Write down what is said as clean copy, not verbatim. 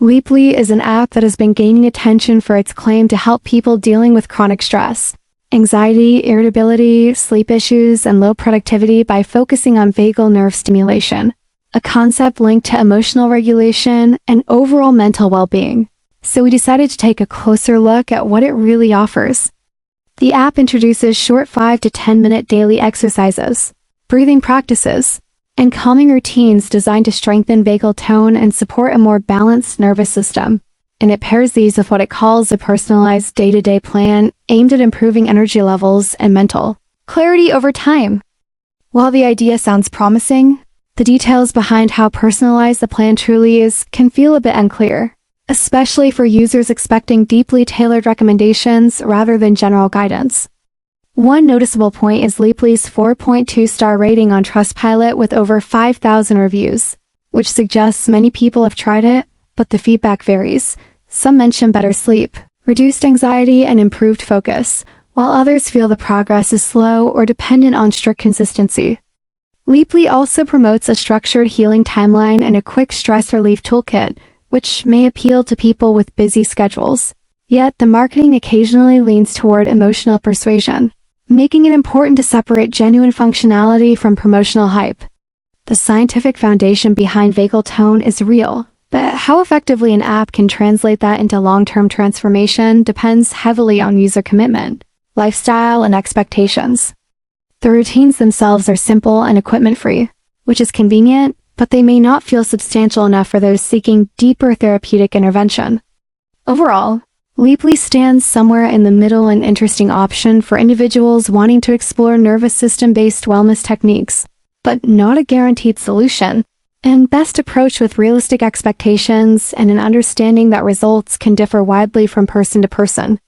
Leaply is an app that has been gaining attention for its claim to help people dealing with chronic stress, anxiety, irritability, sleep issues, and low productivity by focusing on vagal nerve stimulation, a concept linked to emotional regulation and overall mental well-being. So we decided to take a closer look at what it really offers. The app introduces short 5 to 10-minute daily exercises, breathing practices, and calming routines designed to strengthen vagal tone and support a more balanced nervous system. And it pairs these with what it calls a personalized day-to-day plan aimed at improving energy levels and mental clarity over time. While the idea sounds promising, the details behind how personalized the plan truly is can feel a bit unclear, especially for users expecting deeply tailored recommendations rather than general guidance. One noticeable point is Leaply's 4.2-star rating on Trustpilot with over 5,000 reviews, which suggests many people have tried it, but the feedback varies. Some mention better sleep, reduced anxiety, and improved focus, while others feel the progress is slow or dependent on strict consistency. Leaply also promotes a structured healing timeline and a quick stress relief toolkit, which may appeal to people with busy schedules. Yet the marketing occasionally leans toward emotional persuasion, making it important to separate genuine functionality from promotional hype. The scientific foundation behind vagal tone is real, but how effectively an app can translate that into long-term transformation depends heavily on user commitment, lifestyle, and expectations. The routines themselves are simple and equipment-free, which is convenient, but they may not feel substantial enough for those seeking deeper therapeutic intervention. Overall, Leaply stands somewhere in the middle, an interesting option for individuals wanting to explore nervous system-based wellness techniques, but not a guaranteed solution, and best approached with realistic expectations and an understanding that results can differ widely from person to person.